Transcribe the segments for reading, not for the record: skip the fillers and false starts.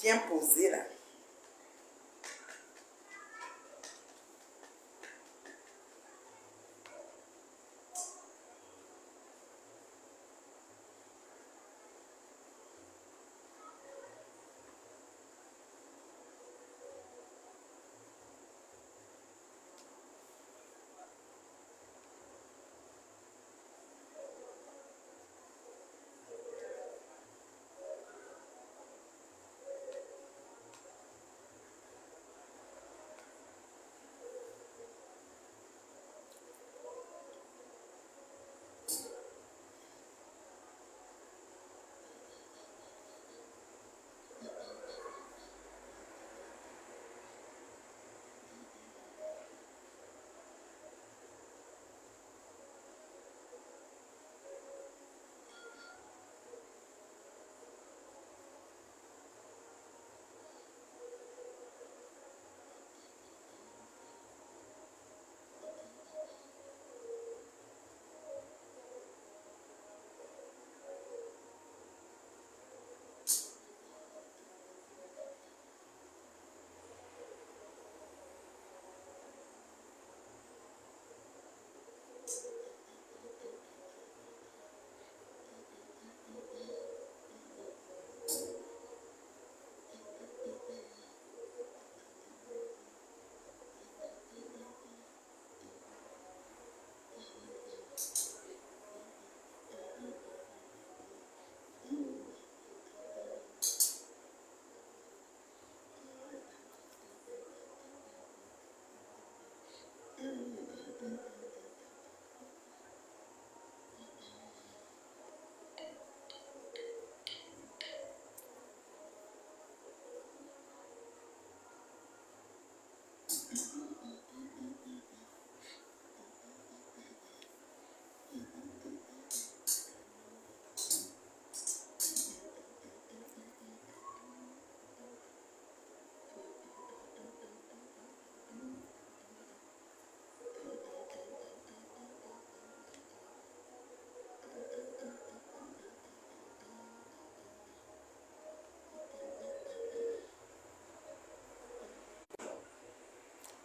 bien posé là.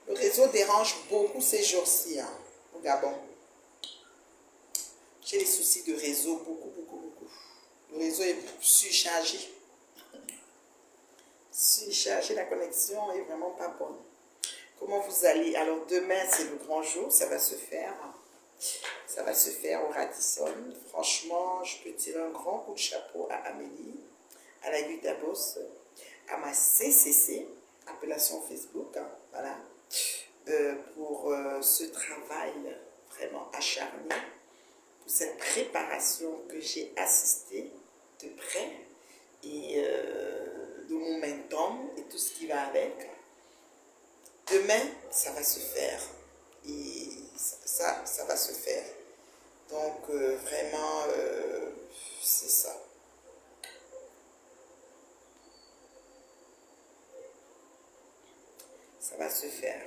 Le réseau dérange beaucoup ces jours-ci, hein, au Gabon. J'ai des soucis de réseau, beaucoup. Le réseau est surchargé. Surchargé, la connexion est vraiment pas bonne. Comment vous allez? Alors demain, c'est le grand jour, ça va se faire. Ça va se faire au Radisson. Franchement, je peux tirer un grand coup de chapeau à Amélie, à la Yutabos, à ma CCC, appellation Facebook, hein, voilà, pour ce travail vraiment acharné, pour cette préparation que j'ai assistée de près et de momentum et tout ce qui va avec. Demain, ça va se faire et ça va se faire. Donc, vraiment, c'est ça. Ça va se faire.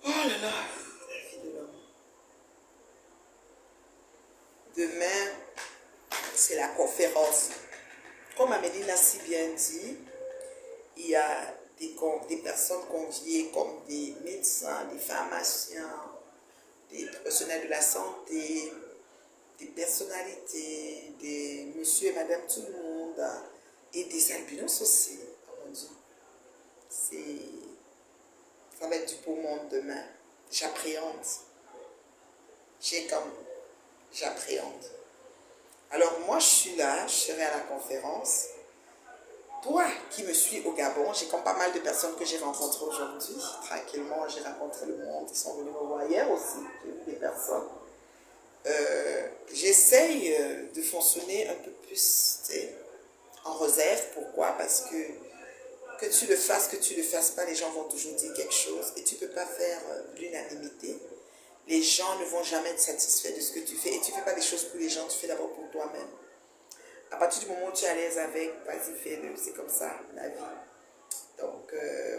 Oh là là, la vie de l'homme. Demain, c'est la conférence. Comme Amélie l'a si bien dit, il y a des personnes conviées comme des médecins, des pharmaciens, des professionnels de la santé, des personnalités, des monsieur et madame tout le monde, et des albinos aussi. Oh mon Dieu. Ça va être du beau monde demain. J'appréhende. J'appréhende. Alors moi, je suis là, je serai à la conférence. Toi qui me suis au Gabon, j'ai comme pas mal de personnes que j'ai rencontrées aujourd'hui. Tranquillement, j'ai rencontré le monde. Ils sont venus me voir hier aussi. J'ai vu des personnes. J'essaye de fonctionner un peu plus en réserve. Pourquoi? Parce que tu le fasses, que tu ne le fasses pas, les gens vont toujours dire quelque chose. Et tu ne peux pas faire l'unanimité. Les gens ne vont jamais être satisfaits de ce que tu fais. Et tu ne fais pas des choses pour les gens, tu fais d'abord pour toi-même. À partir du moment où tu es à l'aise avec, vas-y, fais-le. C'est comme ça, la vie. Donc,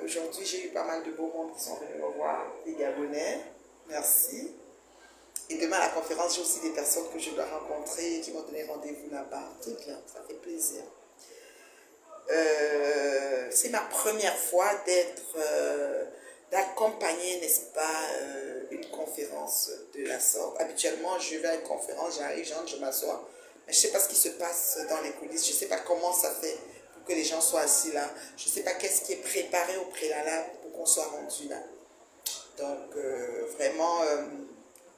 aujourd'hui, j'ai eu pas mal de beaux monde qui sont venus me voir, des Gabonais. Merci. Et demain, à la conférence, j'ai aussi des personnes que je dois rencontrer et qui m'ont donné rendez-vous là-bas. C'est bien, ça fait plaisir. C'est ma première fois d'accompagner, n'est-ce pas, une conférence de la sorte. Habituellement, je vais à une conférence, j'arrive, j'entre, je m'assois. Mais je ne sais pas ce qui se passe dans les coulisses. Je ne sais pas comment ça fait pour que les gens soient assis là. Je ne sais pas qu'est-ce qui est préparé au préalable pour qu'on soit rendu là. Donc, vraiment,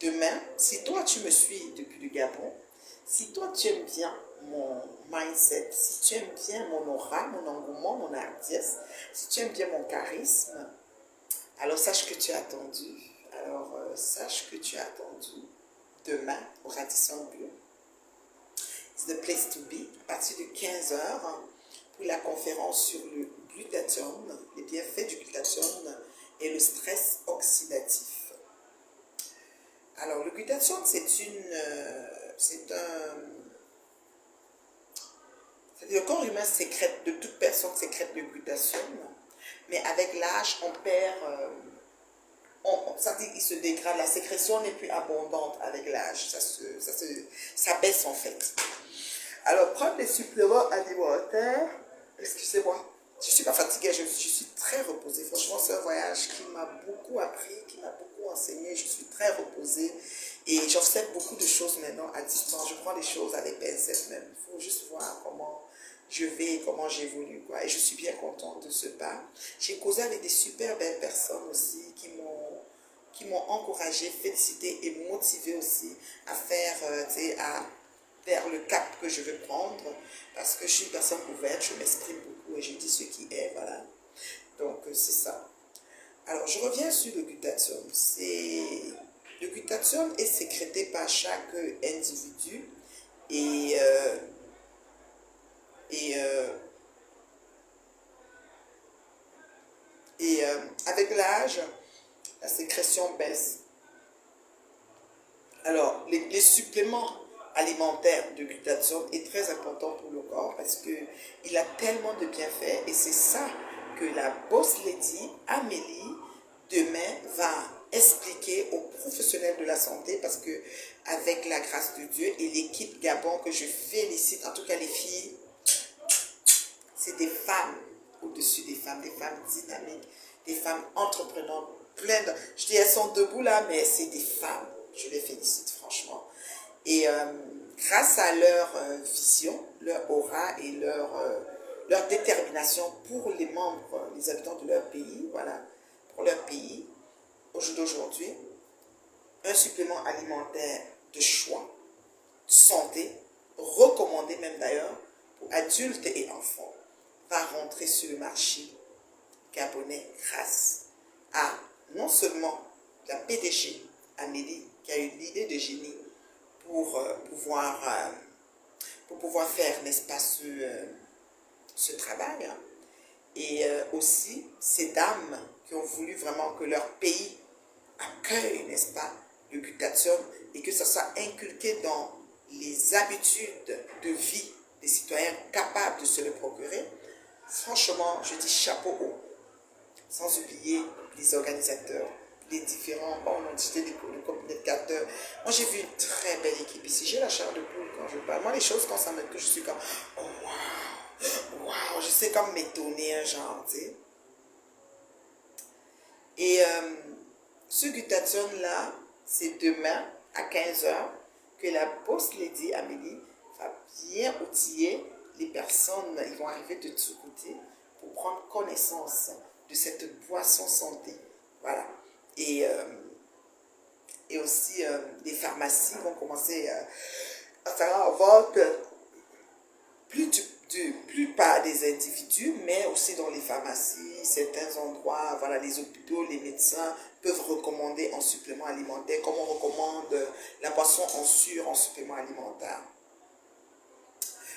demain, si toi tu me suis depuis le Gabon, si toi tu aimes bien mon mindset, si tu aimes bien mon aura, mon engouement, mon hardiesse, si tu aimes bien mon charisme, alors sache que tu as attendu. Alors, sache que tu as attendu demain au Radisson Blu. It's the place to be, à partir de 15 heures pour la conférence sur le glutathione, les bienfaits du glutathione et le stress oxydatif. Alors, le glutathione, le corps humain sécrète, de toute personne sécrète le glutathione, mais avec l'âge, on perd, ça dit qu'il se dégrade, la sécrétion n'est plus abondante avec l'âge, ça baisse en fait. Alors, prendre des suppléments alimentaires, excusez-moi, je ne suis pas fatiguée, je suis très reposée. Franchement, c'est un voyage qui m'a beaucoup appris, qui m'a beaucoup enseigné. Je suis très reposée et j'observe beaucoup de choses maintenant à distance. Je prends les choses avec pincettes même. Il faut juste voir comment je vais, comment j'évolue, quoi. Et je suis bien contente de ce pas. J'ai causé avec des super belles personnes aussi qui m'ont encouragée, félicité et motivée aussi à faire, vers le cap que je veux prendre, parce que je suis une personne ouverte, je m'exprime beaucoup et je dis ce qui est, voilà. Donc, c'est ça. Alors, je reviens sur le glutathione. Le glutathione est sécrété par chaque individu et, et, euh, avec l'âge, la sécrétion baisse. Alors, les suppléments alimentaires de glutathione est très important pour le corps parce qu'il a tellement de bienfaits et c'est ça que la boss lady Amélie demain va expliquer aux professionnels de la santé parce que avec la grâce de Dieu et l'équipe Gabon que je félicite, en tout cas les filles, c'est des femmes au-dessus des femmes dynamiques, des femmes entreprenantes, je dis elles sont debout là, mais c'est des femmes. Je les félicite franchement. Et grâce à leur vision, leur aura et leur détermination pour les membres, les habitants de leur pays, voilà, pour leur pays, au jour d'aujourd'hui, un supplément alimentaire de choix, santé, recommandé même d'ailleurs, pour adultes et enfants, va rentrer sur le marché gabonais grâce à non seulement la PDG Amélie qui a eu l'idée de génie pour pouvoir faire, n'est-ce pas, ce travail, hein, et aussi ces dames qui ont voulu vraiment que leur pays accueille, n'est-ce pas, le glutathione et que ça soit inculqué dans les habitudes de vie des citoyens capables de se le procurer. Franchement, je dis chapeau haut. Sans oublier les organisateurs, les différents entités, les communicateurs. Moi, j'ai vu une très belle équipe ici. J'ai la chair de poule quand je parle. Moi, les choses, quand ça me touche, je suis comme, oh waouh, waouh, je sais comme m'étonner, un genre, tu sais. Et ce glutathione-là, c'est demain à 15 heures que la boss lady Amélie va bien outiller les personnes. Ils vont arriver de tous côtés pour prendre connaissance de cette boisson santé. Voilà. Et aussi, les pharmacies vont commencer à faire en vente plus par des individus, mais aussi dans les pharmacies, certains endroits, voilà, les hôpitaux, les médecins peuvent recommander en supplément alimentaire, comme on recommande la boisson en sûre en supplément alimentaire.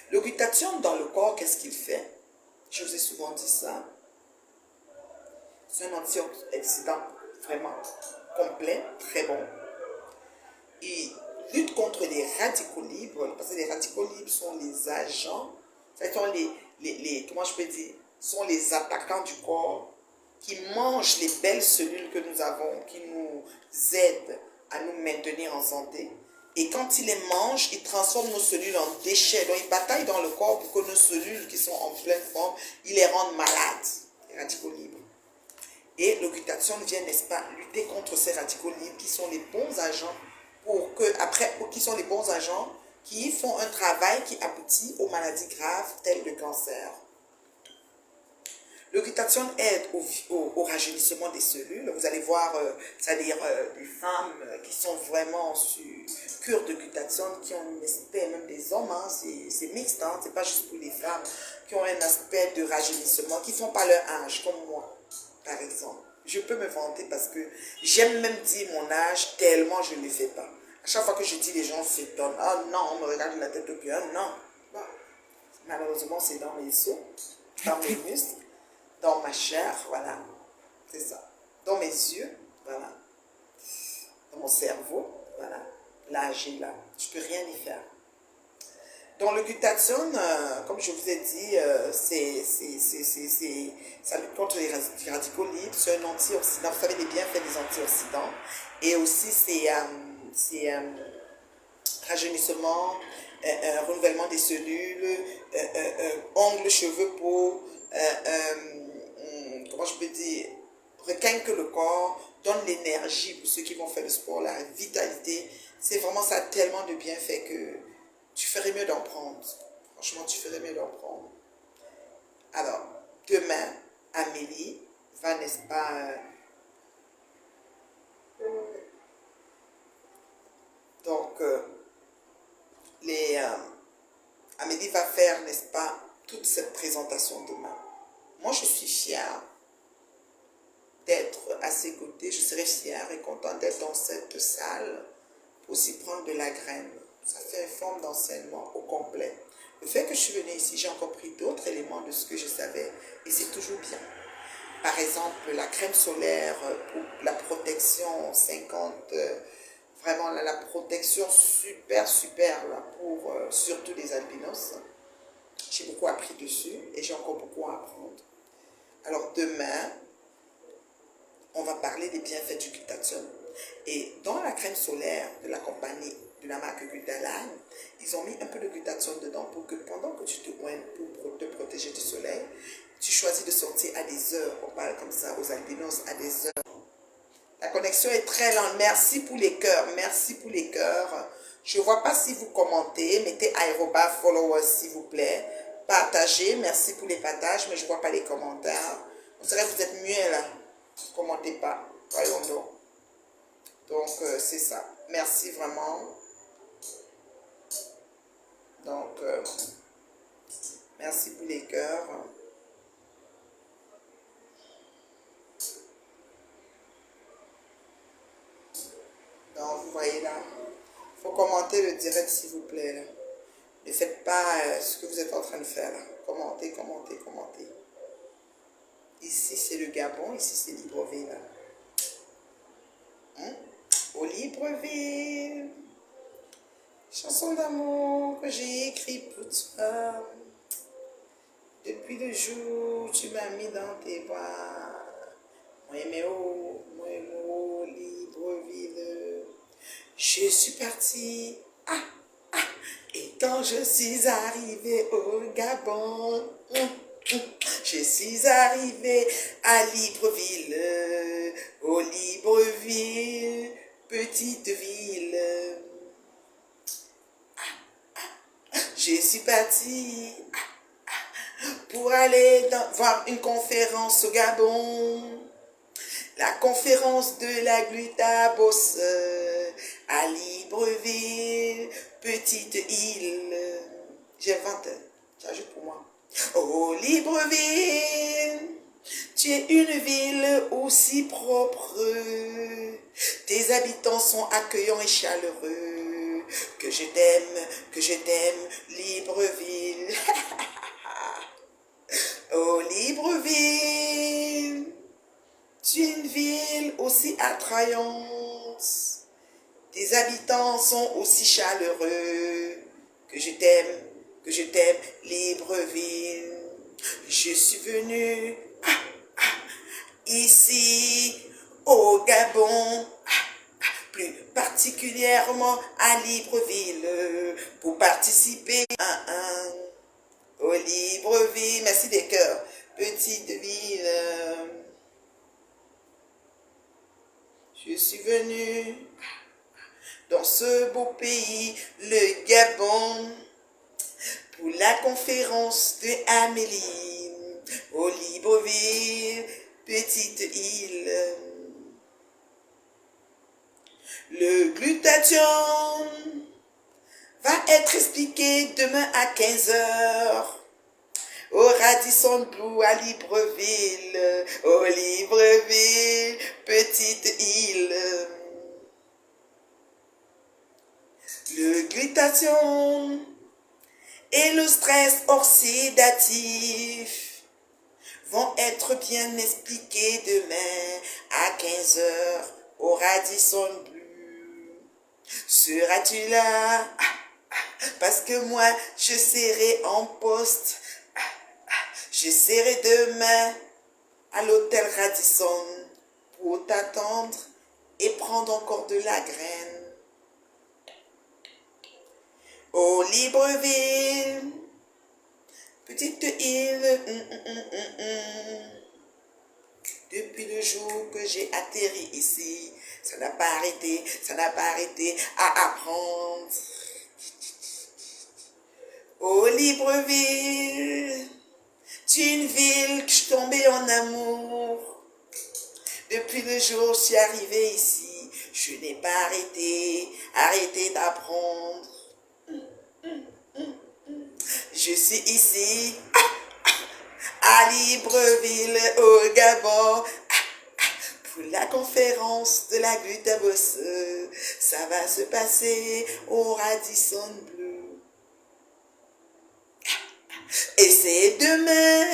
Le glutathione dans le corps, qu'est-ce qu'il fait? Je vous ai souvent dit ça. C'est un antioxydant vraiment complet, très bon. Il lutte contre les radicaux libres, parce que les radicaux libres sont les agents, ce sont comment je peux dire, sont les attaquants du corps qui mangent les belles cellules que nous avons, qui nous aident à nous maintenir en santé. Et quand il les mange, il transforme nos cellules en déchets. Donc, il bataille dans le corps pour que nos cellules qui sont en pleine forme, il les rende malades, les radicaux libres. Et le glutathione vient, n'est-ce pas, lutter contre ces radicaux libres qui sont les bons agents qui sont les bons agents qui font un travail qui aboutit aux maladies graves telles le cancer. Le glutathione aide au rajeunissement des cellules. Vous allez voir, c'est-à-dire des femmes qui sont vraiment sur cure de glutathione, qui ont un aspect, même des hommes, hein, c'est mixte, hein, c'est pas juste pour les femmes, qui ont un aspect de rajeunissement, qui ne font pas leur âge, comme moi, par exemple. Je peux me vanter parce que j'aime même dire mon âge tellement je ne le fais pas. À chaque fois que je dis, les gens s'étonnent. Ah non, on me regarde de la tête au pied. Ah non. Bon. Malheureusement, c'est dans mes os, dans mes muscles, dans ma chair, voilà. C'est ça. Dans mes yeux, voilà. Dans mon cerveau, voilà. L'âge est là. Je ne peux rien y faire. Donc le glutathione, comme je vous ai dit, ça lutte contre les radicaux libres, c'est un antioxydant, vous savez les bienfaits des antioxydants, et aussi c'est rajeunissement, renouvellement des cellules, ongles, cheveux, peau, comment je peux dire, requinque le corps, donne l'énergie pour ceux qui vont faire le sport, la vitalité. C'est vraiment ça tellement de bienfaits que tu ferais mieux d'en prendre. Franchement, tu ferais mieux d'en prendre. Alors, demain, Amélie va, n'est-ce pas... donc, Amélie va faire, n'est-ce pas, toute cette présentation demain. Moi, je suis fière d'être à ses côtés. Je serai fière et contente d'être dans cette salle pour aussi prendre de la graine. Ça fait une forme d'enseignement au complet. Le fait que je suis venue ici, j'ai encore pris d'autres éléments de ce que je savais et c'est toujours bien. Par exemple, la crème solaire pour la protection 50, vraiment la protection super là, pour surtout les albinos. J'ai beaucoup appris dessus et j'ai encore beaucoup à apprendre. Alors demain, on va parler des bienfaits du glutathione. Et dans la crème solaire de la compagnie de la marque Gludaline, ils ont mis un peu de glutathione dedans pour que pendant que tu te oignes pour te protéger du soleil, tu choisis de sortir à des heures. On parle comme ça aux albinos, à des heures. La connexion est très lente. Merci pour les cœurs. Merci pour les cœurs. Je ne vois pas si vous commentez. Mettez aérobas followers s'il vous plaît. Partagez. Merci pour les partages, mais je ne vois pas les commentaires. On dirait que vous êtes muets là. Commentez pas. Voyons-nous. Donc, c'est ça. Merci vraiment. Donc, merci pour les cœurs. Donc, vous voyez là. Il faut commenter le direct, s'il vous plaît. Là. Ne faites pas ce que vous êtes en train de faire. Là. Commentez, commentez, commentez. Ici, c'est le Gabon. Ici, c'est Libreville. Au Libreville. Chanson d'amour que j'ai écrite pour toi. Depuis le jour où tu m'as mis dans tes bras. Moi aimé au Libreville. Je suis partie. Et quand je suis arrivée au Gabon, je suis arrivée à Libreville, au Libreville, petite ville. Je suis partie pour aller voir une conférence au Gabon. La conférence de la glutabose à Libreville, petite île. J'invente, j'ajoute pour moi. Oh Libreville, tu es une ville aussi propre. Tes habitants sont accueillants et chaleureux. Que je t'aime, Libreville. Oh Libreville, tu es une ville aussi attrayante. Tes habitants sont aussi chaleureux. Que je t'aime, Libreville. Je suis venue ici au Gabon, plus particulièrement à Libreville, pour participer au Libreville. Merci des cœurs. Petite ville, je suis venue dans ce beau pays, le Gabon, pour la conférence de Amélie, au Libreville, petite île. Le glutathion va être expliqué demain à 15 heures au Radisson Blu à Libreville, au Libreville, petite île. Le glutathion et le stress oxydatif vont être bien expliqués demain à 15 heures au Radisson Blu. Seras-tu là? Parce que moi, je serai en poste. Je serai demain à l'hôtel Radisson pour t'attendre et prendre encore de la graine. Au Libreville, petite île, depuis le jour que j'ai atterri ici, ça n'a pas arrêté à apprendre. Au Libreville, tu es une ville que je suis tombée en amour. Depuis le jour où je suis arrivée ici, je n'ai pas arrêté d'apprendre. Je suis ici, à Libreville, au Gabon, pour la conférence de la Glutabos. Ça va se passer au Radisson Blu. Et c'est demain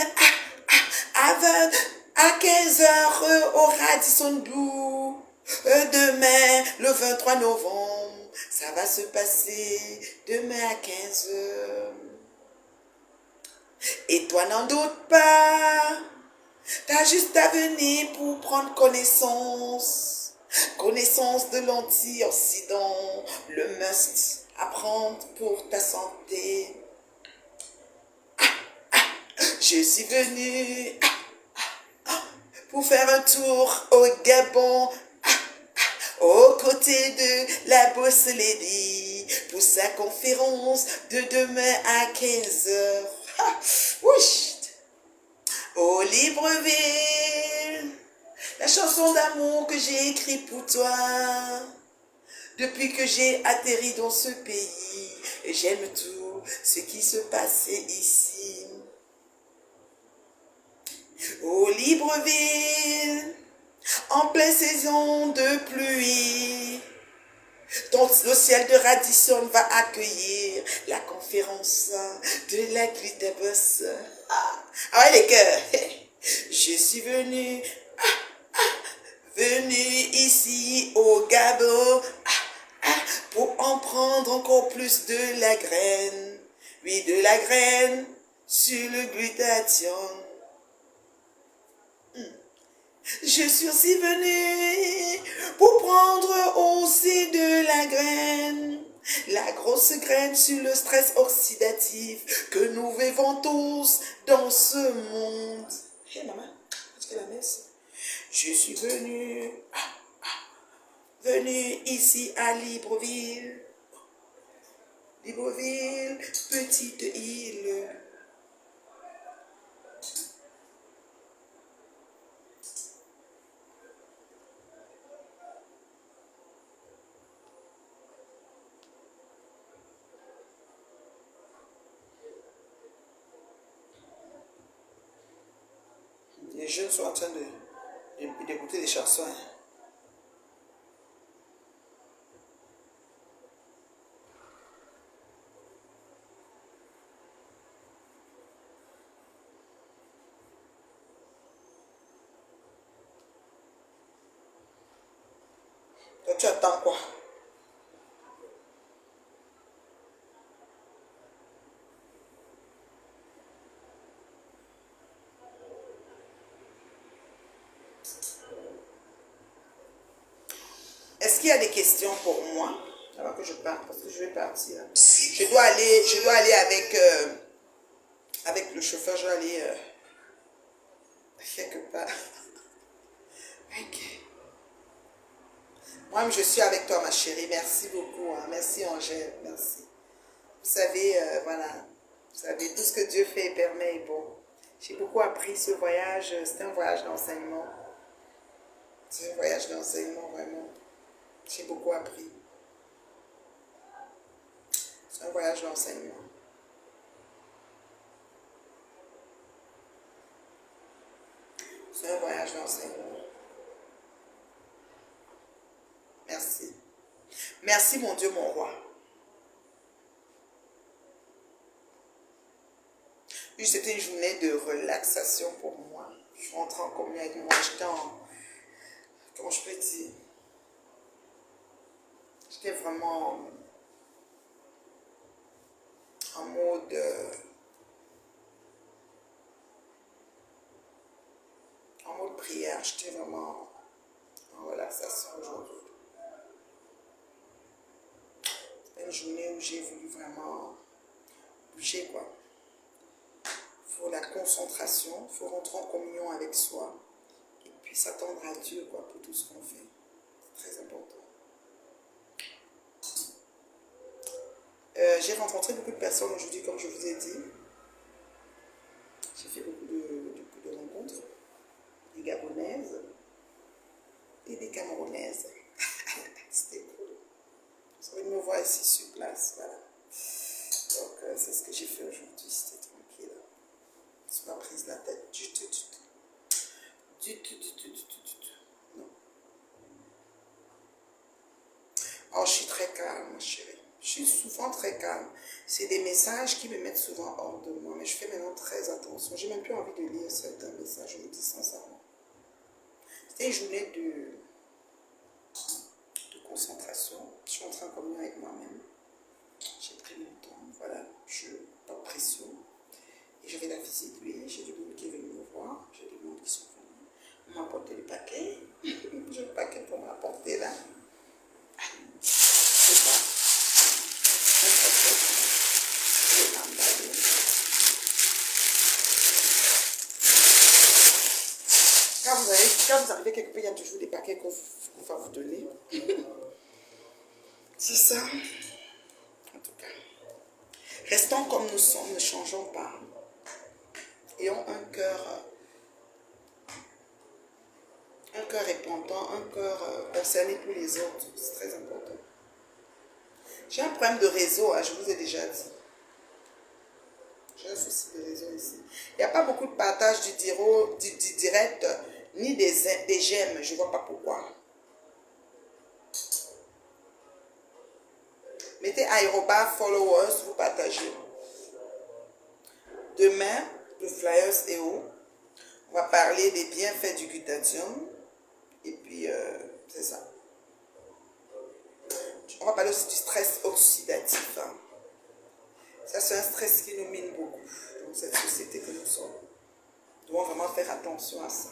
à 15 heures au Radisson Blu. Demain, le 23 novembre, ça va se passer demain à 15 heures. Et toi n'en doute pas, t'as juste à venir pour prendre connaissance de l'antioxydant, le must à prendre pour ta santé. Je suis venue pour faire un tour au Gabon, aux côtés de la Boss Lady, pour sa conférence de demain à 15 heures. Au Libreville, la chanson d'amour que j'ai écrite pour toi, depuis que j'ai atterri dans ce pays, et j'aime tout ce qui se passait ici. Au Libreville, en pleine saison de pluie, le ciel de Radisson va accueillir la conférence de la Glutabos. Ah ouais les cœurs, je suis venue ici au Gabon pour en prendre encore plus de la graine. Oui, de la graine sur le glutathion. Je suis aussi venue pour prendre aussi de la graine. La grosse graine sur le stress oxydatif que nous vivons tous dans ce monde. Hé maman, est-ce que la messe? Je suis venue ici à Libreville. Libreville, petite île. Les jeunes sont en train d'écouter des chansons. Toi, tu attends quoi? Est-ce qu'il y a des questions pour moi avant que je parte? Parce que je vais partir. Je dois aller avec le chauffeur. Je dois aller quelque part. Ok. Moi, je suis avec toi, ma chérie. Merci beaucoup. Hein. Merci, Angèle. Merci. Vous savez, voilà. Vous savez, tout ce que Dieu fait et permet est bon. J'ai beaucoup appris ce voyage. C'était un voyage d'enseignement. C'est un voyage d'enseignement, vraiment. J'ai beaucoup appris. C'est un voyage d'enseignement. C'est un voyage d'enseignement. Merci. Merci, mon Dieu, mon roi. Oui, c'était une journée de relaxation pour moi. Je suis rentrée en communion avec moi. J'étais en... Comment je peux dire? J'étais vraiment en mode... en mode prière. J'étais vraiment en relaxation aujourd'hui. C'était une journée où j'ai voulu vraiment bouger, quoi. Il faut la concentration, il faut rentrer en communion avec soi. Et puis s'attendre à Dieu, quoi, pour tout ce qu'on fait. C'est très important. J'ai rencontré beaucoup de personnes aujourd'hui, comme je vous ai dit. J'ai fait beaucoup de rencontres. Des Gabonaises et des Camerounaises. C'était cool. Vous allez me voir ici sur place, voilà. Donc, c'est ce que j'ai fait aujourd'hui. C'était tranquille. Je ne suis pas prise la tête du tout. Du tout. Non. Oh, je suis très calme, ma chérie. Je suis souvent très calme. C'est des messages qui me mettent souvent hors de moi. Mais je fais maintenant très attention. J'ai même plus envie de lire certains messages. Je me dis sincèrement. C'était une journée de concentration. Je suis en train de communier avec moi-même. J'ai pris mon temps. Voilà. Pas de pression. Et j'avais la visite, oui. J'ai du monde qui est venu me voir. J'ai du monde qui sont venus. On m'a apporté le paquet. J'ai le paquet pour m'apporter là. C'est ça. Quand vous arrivez quelque part, il y a toujours des paquets qu'on va vous donner. C'est ça. En tout cas. Restons comme nous sommes, ne changeons pas. Ayons un cœur répandant, un cœur concerné pour les autres. C'est très important. J'ai un problème de réseau, hein, je vous ai déjà dit. J'ai un souci de réseau ici. Il n'y a pas beaucoup de partage du direct, ni des j'aime. Je ne vois pas pourquoi. Mettez aérobas, followers, vous partagez. Demain, le Flyers est haut. On va parler des bienfaits du glutathium. Et puis, c'est ça. On va parler aussi du stress oxydatif. Hein. Ça, c'est un stress qui nous mine beaucoup dans cette société que nous sommes. Nous devons vraiment faire attention à ça.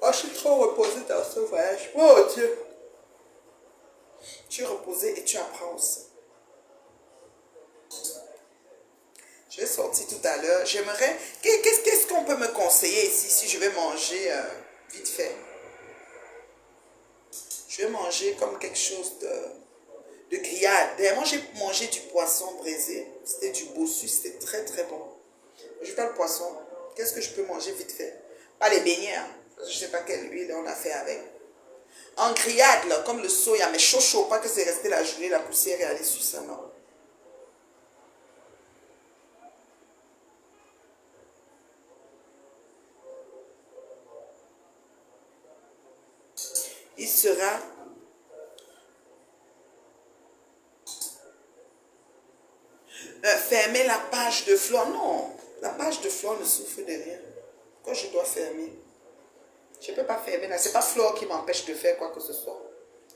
Oh, je suis trop reposée dans ce voyage. Oh Dieu! Tu es reposée et tu apprends aussi. Je vais sortir tout à l'heure. J'aimerais... Qu'est-ce qu'on peut me conseiller ici si je vais manger vite fait? Je vais manger comme quelque chose de grillade. Dernièrement, j'ai mangé du poisson braisé. C'était du bossu. C'était très très bon. Je veux pas le poisson. Qu'est-ce que je peux manger vite fait? Pas les beignets. Hein. Je ne sais pas quelle huile on a fait avec. En grillade, là, comme le soya, mais chaud. Pas que c'est resté la journée, la poussière est allée sur ça, non. Il sera fermer la page de Flore. Non, la page de Flore ne souffre de rien. Pourquoi je dois fermer? Je ne peux pas fermer là. Ce n'est pas Flore qui m'empêche de faire quoi que ce soit.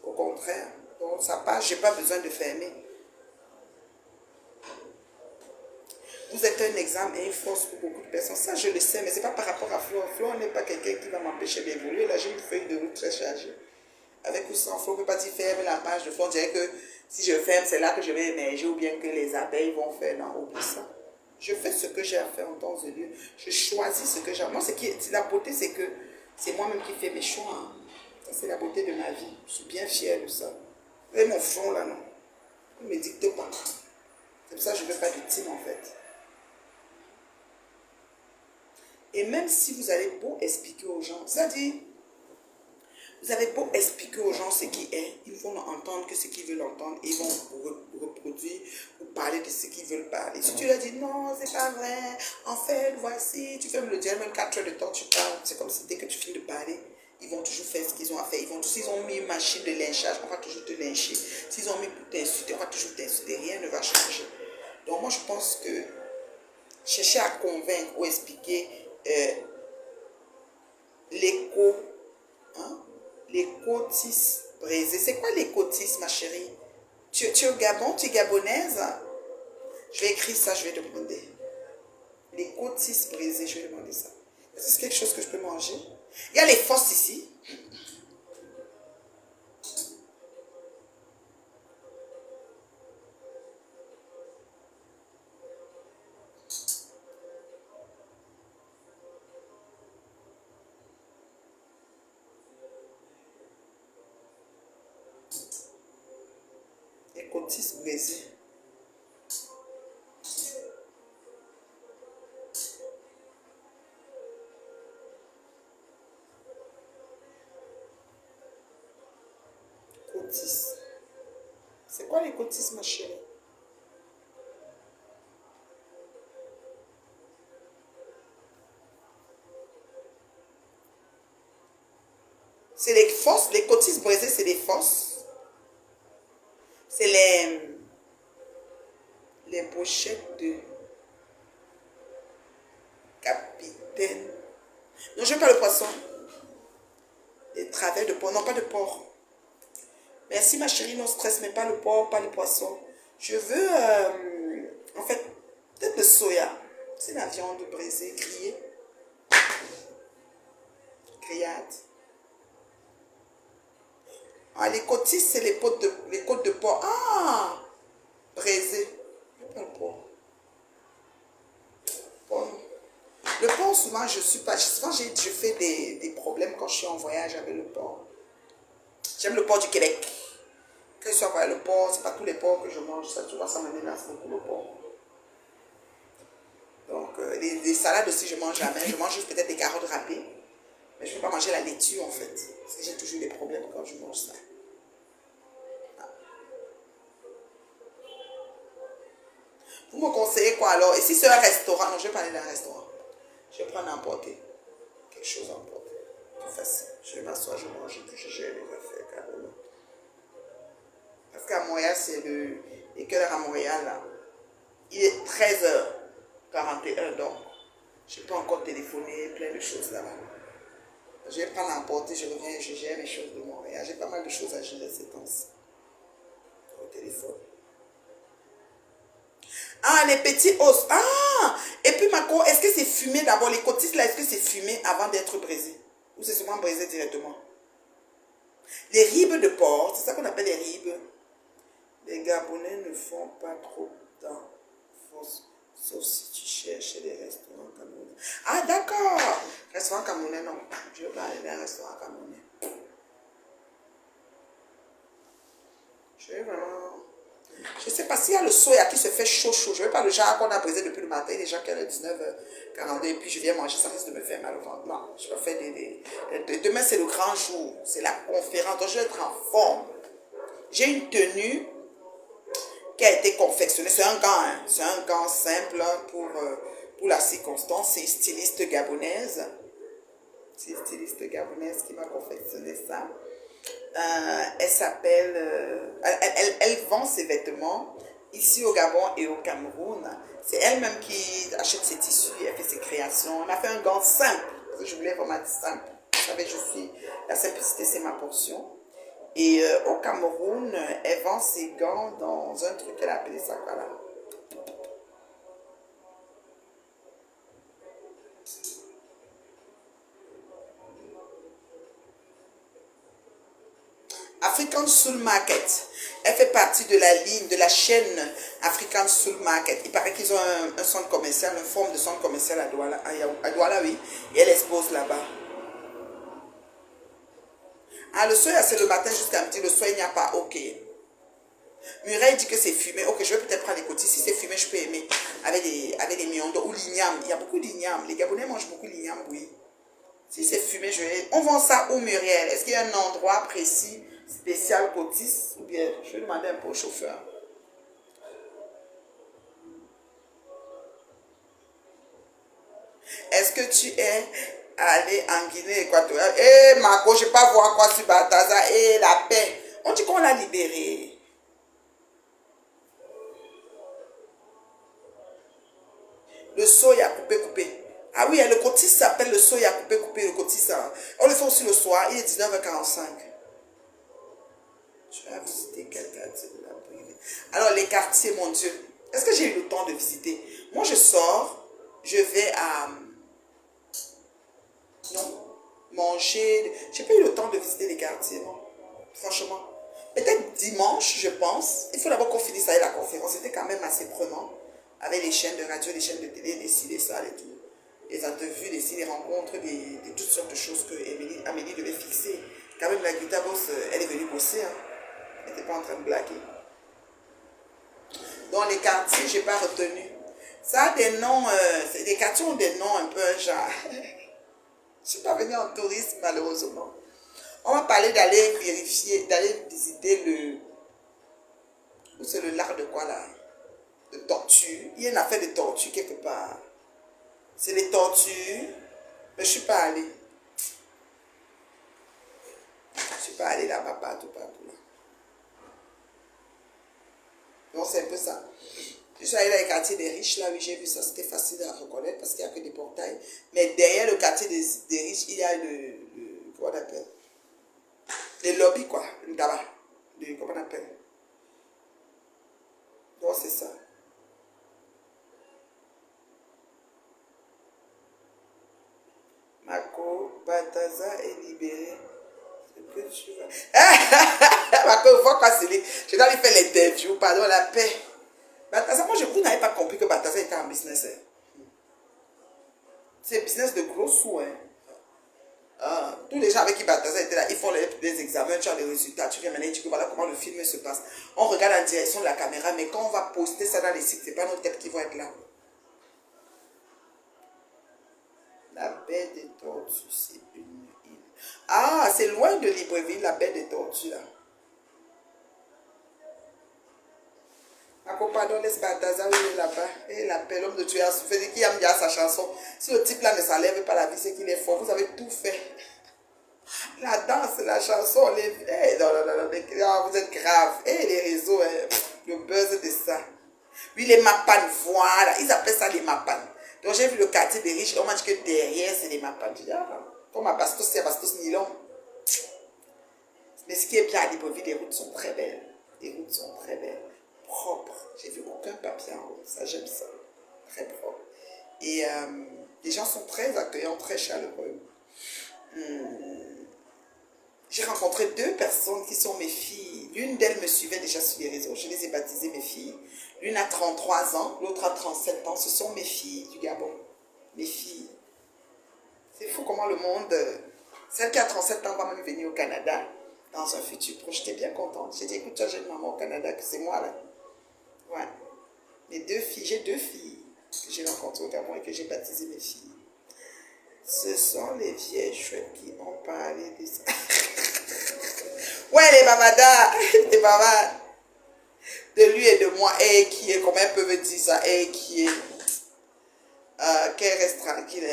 Au contraire. Donc sa page, je n'ai pas besoin de fermer. Vous êtes un exemple et une force pour beaucoup de personnes. Ça, je le sais, mais ce n'est pas par rapport à Flo. Flo n'est pas quelqu'un qui va m'empêcher d'évoluer. Là, j'ai une feuille de route très chargée. Avec ou sans Flo, on ne peut pas dire ferme la page de Flo. On dirait que si je ferme, c'est là que je vais émerger ou bien que les abeilles vont faire. Non, oublie ça. Je fais ce que j'ai à faire en temps et lieu. Je choisis ce que j'ai. Moi, la beauté, c'est que c'est moi-même qui fais mes choix. Hein. Ça, c'est la beauté de ma vie. Je suis bien fière de ça. Et mon front, là, non. Ne me dicte pas. C'est pour ça que je ne veux pas de victime, en fait. Et même si vous allez beau expliquer aux gens, c'est-à-dire, vous avez beau expliquer aux gens ce qui est, ils vont entendre que ce qu'ils veulent entendre, ils vont reproduire ou parler de ce qu'ils veulent parler. Si tu leur dis non, c'est pas vrai, en fait, voici, tu fais me le dire, même 4 heures de temps, tu parles, c'est comme si dès que tu finis de parler, ils vont toujours faire ce qu'ils ont à faire. S'ils ont mis une machine de lynchage, on va toujours te lyncher. S'ils ont mis pour t'insulter, on va toujours t'insulter. Rien ne va changer. Donc moi, je pense que chercher à convaincre ou expliquer l'écho, hein, les côtisses brisées. C'est quoi les côtisses, ma chérie? Tu es au Gabon, tu es gabonaise? Je vais écrire ça, je vais te demander. Les côtisses brisées, je vais demander ça. Est-ce que c'est quelque chose que je peux manger? Il y a les fosses ici. Les côtisses brisées. Côtisses. C'est quoi les côtisses, ma chérie? C'est les fosses. Les côtisses brisées, c'est les fosses. C'est les pochettes de capitaine. Non, je veux pas le poisson. Les travers de porc. Non, pas de porc. Merci ma chérie, non stress, mais pas le porc, pas le poisson. Je veux, en fait, peut-être le soya. C'est la viande brisée, grillée. Grillade. Ah, les côtisses, c'est les côtes de porc. Ah, braisées. Pas le porc. Porc. Le porc, souvent, je suis pas. Souvent, je fais des problèmes quand je suis en voyage avec le porc. J'aime le porc du Québec. Que ce soit le porc, c'est pas tous les porcs que je mange. Ça, tu vois, ça m'énerve beaucoup le porc. Donc, les salades aussi, je mange jamais. Je mange juste peut-être des carottes râpées. Mais je ne peux pas manger la laitue, en fait. Parce que j'ai toujours des problèmes quand je mange ça. Ah. Vous me conseillez quoi alors? Et si c'est un restaurant? Non, je vais parler d'un restaurant. Je vais prendre à emporter. Quelque chose à emporter. Plus facile. Je vais m'asseoir, je mange, puis je gère les affaires carrément. Parce qu'à Montréal, c'est le... Et quelle heure à Montréal, là? Il est 13h41, donc je peux encore téléphoner, plein de choses là-bas. Je vais prendre à emporter, je reviens, je gère les choses de Montréal. J'ai pas mal de choses à gérer ces temps-ci. Au téléphone. Ah, les petits os. Ah! Et puis, Marco, est-ce que c'est fumé d'abord? Les côtisses là, est-ce que c'est fumé avant d'être braisé? Ou c'est souvent braisé directement? Les ribes de porc, c'est ça qu'on appelle les ribes. Les Gabonais ne font pas trop d'enfance. Sauf si tu cherches des restaurants camerounais. Ah, d'accord! Restaurant camerounais, non. Je veux parler d'un restaurant camerounais. Je vais vraiment... Je ne sais pas s'il y a le soya qui se fait chaud. Je ne veux pas le genre qu'on a brisé depuis le matin, les gens qui ont 19h42 et puis je viens manger, ça risque de me faire mal au ventre. Non, je vais faire demain, c'est le grand jour. C'est la conférence, donc je vais être en forme. J'ai une tenue qui a été confectionnée. C'est un gant, hein. C'est un gant simple pour la circonstance. C'est une styliste gabonaise. C'est une styliste gabonaise qui m'a confectionné ça. Elle s'appelle... elle vend ses vêtements ici au Gabon et au Cameroun. C'est elle-même qui achète ses tissus, elle fait ses créations. Elle m'a fait un gant simple. Parce que je voulais vraiment être simple. Vous savez, la simplicité, c'est ma portion. Et au Cameroun, elle vend ses gants dans un truc qu'elle a appelé ça, voilà. African Soul Market. Elle fait partie de la ligne, de la chaîne African Soul Market. Il paraît qu'ils ont un centre commercial, une forme de centre commercial à Douala, oui. Et elle expose là-bas. Ah, le soya, c'est le matin jusqu'à midi. Le soir, il n'y a pas. Ok. Muriel dit que c'est fumé. Ok, je vais peut-être prendre les côtés. Si c'est fumé, je peux aimer. Avec des miondo ou l'igname. Il y a beaucoup d'igname. Les Gabonais mangent beaucoup l'igname, oui. Si c'est fumé, je vais... On vend ça où, Muriel? Est-ce qu'il y a un endroit précis, spécial Cotis? Ou bien, je vais demander un peu au chauffeur. Est-ce que tu es allé en Guinée équatoriale? Eh, Marco, je ne sais pas voir quoi sur Balthazar. Eh, la paix. On dit qu'on l'a libéré. Le soya coupé. Ah oui, le cotis s'appelle le soya coupé, le cotis. On le fait aussi le soir, il est 19h45. Je vais visiter quel quartier de la Brille. Alors, les quartiers, mon Dieu, est-ce que j'ai eu le temps de visiter? Moi, je sors, je vais à... Non, manger. J'ai pas eu le temps de visiter les quartiers, non. Franchement. Peut-être dimanche, je pense. Il faut d'abord qu'on finisse avec la conférence. C'était quand même assez prenant. Avec les chaînes de radio, les chaînes de télé, les ci, les ça et tout. Les interviews, les rencontres, de toutes sortes de choses que Amélie devait fixer. Quand même, la guitare boss, elle est venue bosser. Hein. Elle n'était pas en train de blaguer. Dans les quartiers, je n'ai pas retenu. Ça a des noms, les quartiers ont des noms un peu genre. Je ne suis pas venue en tourisme, malheureusement. On va parler d'aller vérifier, d'aller visiter le... C'est le lac de quoi là? De tortues. Il y a une affaire de tortues quelque part. C'est les tortues. Mais je ne suis pas allée. Je ne suis pas allée là-bas, partout là. Donc c'est un peu ça. Je suis allée dans les quartiers des riches, là, oui, j'ai vu ça, c'était facile à reconnaître parce qu'il n'y a que des portails. Mais derrière le quartier des riches, il y a comment on appelle? Les lobbies, quoi, le tabac. Comment on appelle? Donc c'est ça. Marco, Balthazar est libéré. Ce que tu vas... Marco, faut quoi c'est lui? Je dois lui faire l'interview, pardon, la paix. Balthazar, moi, vous n'avez pas compris que Balthazar était en business. Hein. C'est business de gros sous. Hein. Ah, tous les gens avec qui Balthazar étaient là, ils font des examens, tu as les résultats, tu viens maintenant, tu dis que voilà comment le film se passe. On regarde en direction de la caméra, mais quand on va poster ça dans les sites, ce n'est pas nos têtes qui vont être là. La baie des tortues, c'est une île. Ah, c'est loin de Libreville, la baie des tortues là. Pardon, laisse Balthazar, il est là-bas. Et il appelle l'homme de tuer à souffrir, qui aime bien sa chanson. Si le type là ne s'enlève pas la vie, c'est qu'il est fort. Vous avez tout fait. La danse, la chanson, les... Hey, non, vous êtes grave. Et les réseaux, le buzz de ça. Oui, les mapanes, voilà. Ils appellent ça les mapanes. Donc j'ai vu le quartier des riches, on m'a dit que derrière, c'est les mapanes. Je dis, ah, comme à Bastos, c'est à Bastos Nylon. Mais ce qui est bien à Libreville, les routes sont très belles. Les routes sont très belles. Propres. J'ai vu aucun papier en haut. Ça, j'aime ça. Très propre. Et les gens sont très accueillants, très chaleureux. J'ai rencontré 2 personnes qui sont mes filles. L'une d'elles me suivait déjà sur les réseaux. Je les ai baptisées mes filles. L'une a 33 ans, l'autre a 37 ans. Ce sont mes filles du Gabon. Mes filles. C'est fou comment le monde... Celle qui a 37 ans va même venir au Canada dans un futur proche. J'étais bien contente. J'ai dit, écoute, toi, j'ai une maman au Canada, que c'est moi là. Ouais. Mes 2 filles, j'ai 2 filles que j'ai rencontrées au Gabon et que j'ai baptisées mes filles. Ce sont les vieilles chouettes qui ont parlé de ça. Ouais, les babadas, les babas de lui et de moi, et qui est, comment elles peuvent dire ça, et qui est, qu'elle reste tranquille,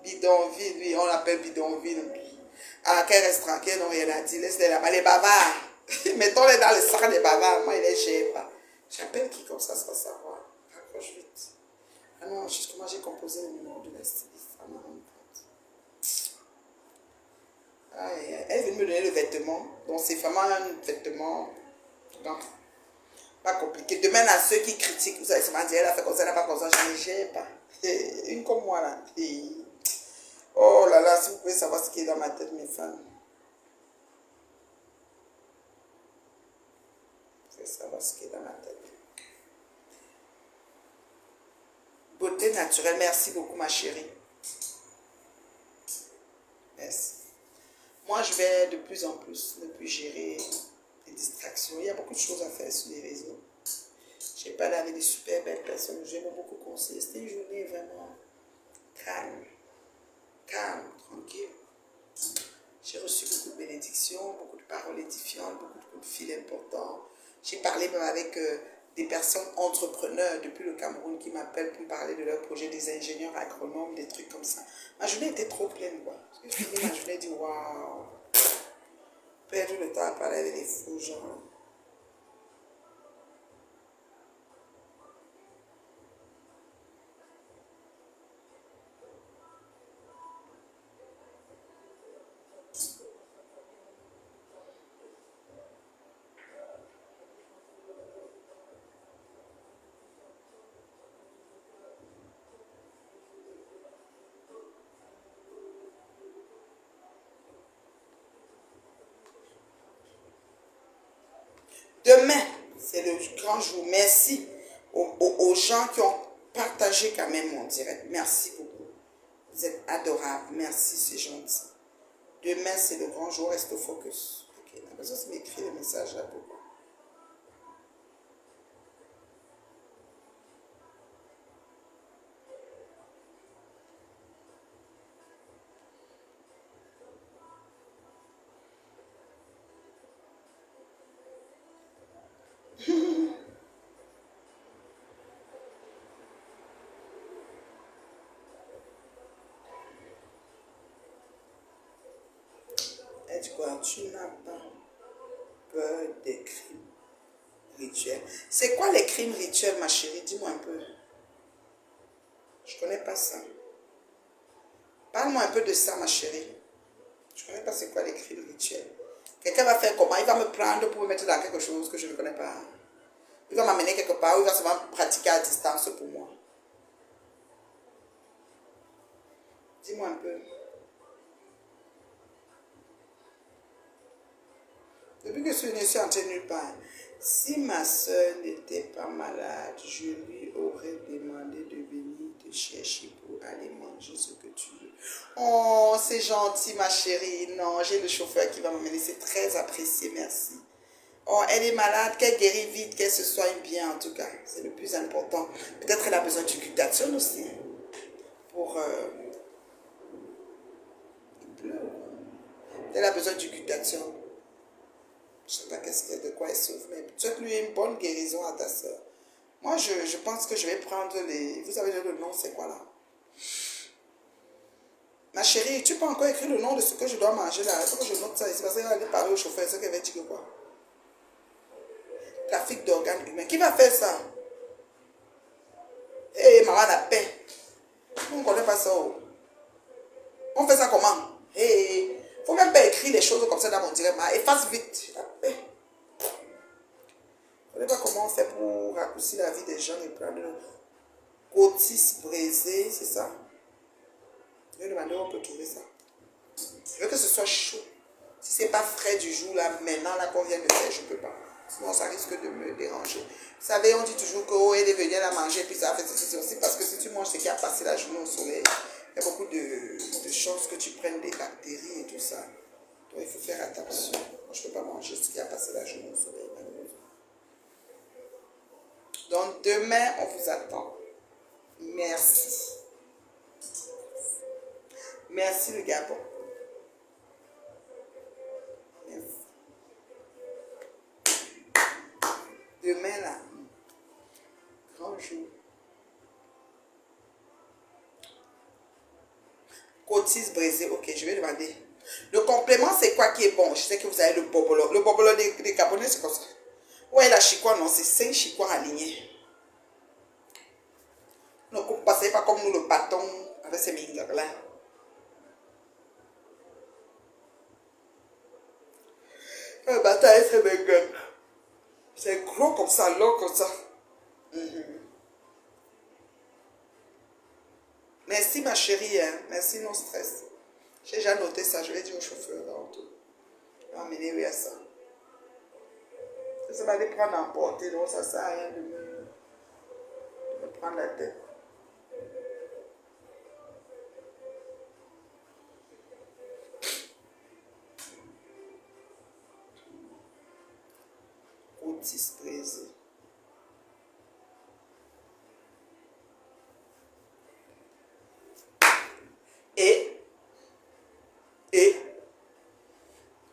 bidonville, lui, on l'appelle bidonville. Ah, qu'elle reste tranquille, non, rien à dire, laisse-les là-bas, les babas, mettons-les dans le sac des babas, moi, il les gère pas. J'appelle qui comme ça va savoir, raccroche vite. Ah non, justement, j'ai composé le numéro de la styliste, ah non, elle est venue me donner le vêtement. Donc c'est vraiment un vêtement donc, pas compliqué. Demain à ceux qui critiquent, vous savez, c'est ma dire, elle a fait comme ça, elle n'a pas comme ça, je ne gère pas. Une comme moi là. Oh là là, si vous pouvez savoir ce qui est dans ma tête, mes femmes. que ça va ce qui est dans ma tête. Beauté naturelle, merci beaucoup ma chérie. Merci. Moi, je vais de plus en plus ne plus gérer les distractions. Il y a beaucoup de choses à faire sur les réseaux. J'ai parlé avec des super belles personnes. J'aime beaucoup conseiller. C'était une journée vraiment calme. Calme, tranquille. J'ai reçu beaucoup de bénédictions, beaucoup de paroles édifiantes, beaucoup de coups de fil importants. J'ai parlé même avec des personnes entrepreneurs depuis le Cameroun qui m'appellent pour me parler de leur projet, des ingénieurs agronomes, des trucs comme ça. Ma journée était trop pleine, quoi. J'ai fini ma journée, dit waouh, perdu le temps à parler avec des fous gens. Demain, c'est le grand jour. Merci aux gens qui ont partagé quand même mon direct. Merci beaucoup. Vous êtes adorables. Merci, c'est gentil. Demain, c'est le grand jour. Reste focus. Ok, la personne m'écrit le message là. Beaucoup. Elle dit quoi? Tu n'as pas peur des crimes rituels. C'est quoi les crimes rituels, ma chérie? Dis-moi un peu. Je ne connais pas ça. Parle-moi un peu de ça, ma chérie. Je ne connais pas c'est quoi les crimes rituels. Quelqu'un va faire comment? Il va me prendre pour me mettre dans quelque chose que je ne connais pas. Il va m'amener quelque part ou il va seulement pratiquer à distance pour moi. Dis-moi un peu. Depuis que je suis venue, je suis entrée nulle part. Si ma soeur n'était pas malade, je lui aurais demandé de venir te chercher pour aller manger ce que tu veux. Oh, c'est gentil, ma chérie. Non, j'ai le chauffeur qui va m'emmener. C'est très apprécié, merci. Oh, elle est malade, qu'elle guérit vite, qu'elle se soigne bien, en tout cas. C'est le plus important. Peut-être qu'elle a besoin d'une glutathione aussi. Pour... elle a besoin d'une glutathione. Je ne sais pas de quoi elle souffre, mais souhaite lui une bonne guérison à ta soeur. Moi, je pense que je vais prendre les... Vous savez le nom, c'est quoi là? Ma chérie, tu peux encore écrire le nom de ce que je dois manger là. Il faut que je note ça ici parce qu'elle va aller parler au chauffeur. C'est ce qu'elle va dire quoi? Trafic d'organes humains. Qui va faire ça? Hé, maman la paix. On ne connaît pas ça. Oh. On fait ça comment? Hé, faut même pas écrire les choses comme ça dans mon direct. Efface vite. La paix. Je ne sais pas comment on fait pour raccourcir la vie des gens et prendre Otis brisé, c'est ça? Je vais demander où on peut trouver ça. Je veux que ce soit chaud. Si ce n'est pas frais du jour, là, maintenant, là, qu'on vient de faire, je ne peux pas. Sinon, ça risque de me déranger. Vous savez, on dit toujours que oh, elle est venue la manger, puis ça fait ceci aussi, parce que si tu manges ce qui a passé la journée au soleil, il y a beaucoup de chances que tu prennes des bactéries et tout ça. Donc, il faut faire attention. Moi, je ne peux pas manger ce qui a passé la journée au soleil, malheureusement. Donc, demain, on vous attend. Merci. Merci, le Gabon. Merci. Demain, là, grand jour. Cotise brisée, ok, je vais demander. Le complément, c'est quoi qui est bon? Je sais que vous avez le bobolo. Le bobolo des Gabonais, c'est comme ça. Ouais, la chikwa, non, c'est 5 chikwa alignés. Ne passez pas comme nous le bâton avec ces mingles-là. Le bâton avec ces mingles. C'est gros comme ça, long comme ça. Merci ma chérie, hein. Merci, non stress. J'ai déjà noté ça, je vais dire au chauffeur là en tout. Il va m'amener à ça. Ça va aller prendre en portée, donc ça sert à rien de me prendre la tête. Otis 13. Et,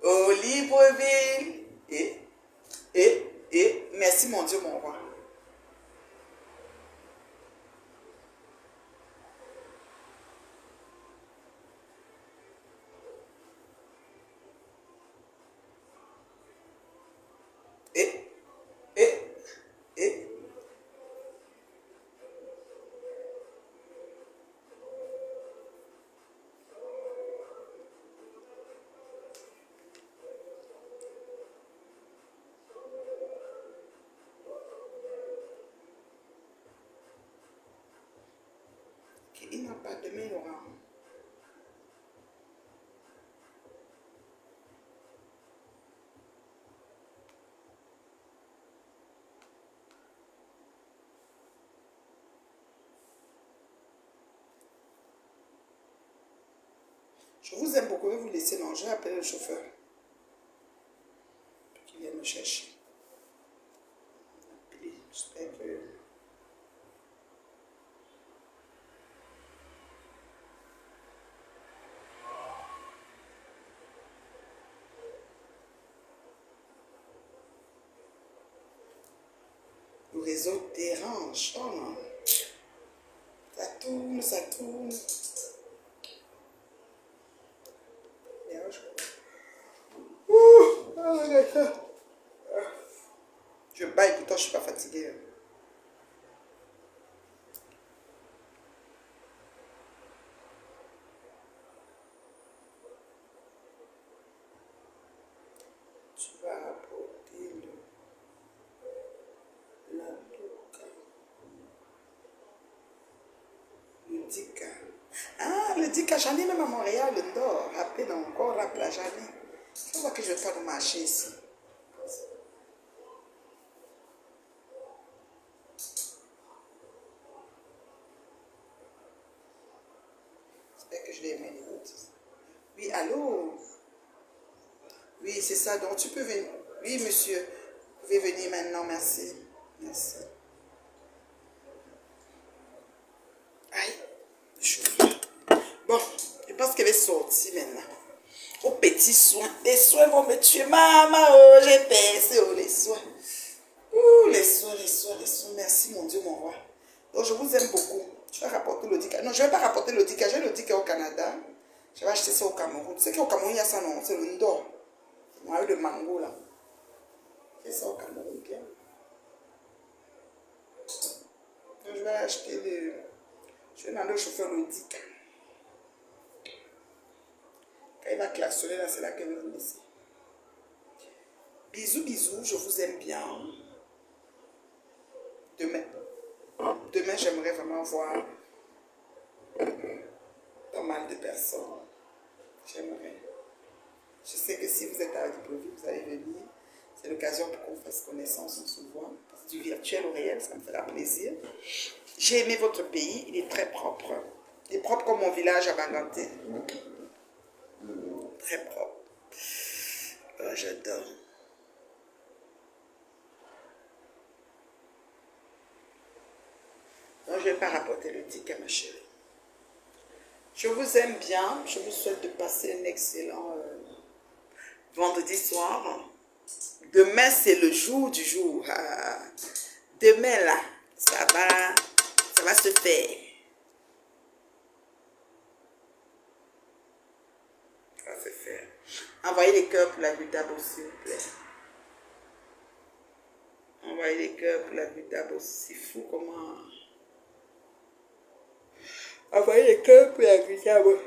au Libreville, merci mon Dieu, mon roi. Et, et, et, il n'a pas de main, Laurent. Je vous aime beaucoup, je vais vous laisser manger, appelez le chauffeur. Qui vient me chercher. J'espère que... Le réseau dérange. Oh non. Ça tourne, ça tourne. Je baille, pourtant je ne suis pas fatiguée. Tu vas apporter la douca. Le Dika. Ah, le Dika, j'en ai même à Montréal, le Nord. Rappelez encore, rappelez, j'en ai. Je vois que je vais pas de marcher ici. J'espère que je vais aimer les autres. Oui, allô? Oui, c'est ça. Donc, tu peux venir. Oui, monsieur. Vous pouvez venir maintenant. Merci. Merci. Aïe. Chaud. Bon, je pense qu'elle est sortie maintenant. Aux petits soins. Les soins vont me tuer. Maman, oh, j'ai percé. Oh, les soins. Ouh, les soins, les soins, les soins. Merci, mon Dieu, mon roi. Donc, je vous aime beaucoup. Je vais rapporter l'Odika. Non, je ne vais pas rapporter l'Odika. J'ai l'Odika au Canada. Je vais acheter ça au Cameroun. Tu sais qu'au Cameroun, il y a ça, non? C'est le Ndor. Moi, le mango, là. C'est ça au Cameroun, bien. Donc, je vais acheter le... Je vais demander au chauffeur l'Odika. Quand il va klaxonner, là, c'est là qu'elle va me laisser. Bisous, bisous. Je vous aime bien. Demain. Demain, j'aimerais vraiment voir pas mal de personnes. J'aimerais. Je sais que si vous êtes à Libreville, vous allez venir. C'est l'occasion pour qu'on fasse connaissance, on se voit. Du virtuel au réel, ça me fera plaisir. J'ai aimé votre pays, il est très propre. Il est propre comme mon village à Banganté. Très propre. Oh, j'adore. Non, je ne vais pas rapporter le ticket, ma chérie. Je vous aime bien. Je vous souhaite de passer un excellent vendredi soir. Demain, c'est le jour du jour. Ah, demain, là, ça va se faire. Ça va se faire. Envoyez les cœurs pour la Gutabo, s'il vous plaît. Envoyez les cœurs pour la Gutabo. C'est fou comment... Envoyez les cœurs pour la Gutabo.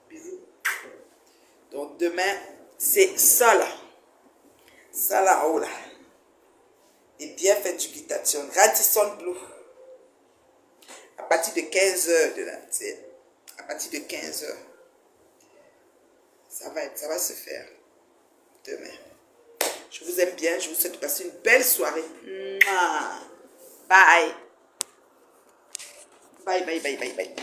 Bisous. Donc demain, c'est ça là. Ça là, oh là. Et bien fait du guittation. Radisson Blue. partir de 15 heures demain, tu sais. À partir de 15 heures. Ça va se faire demain. Je vous aime bien. Je vous souhaite de passer une belle soirée. Mouah. Bye. Bye, bye, bye, bye, bye.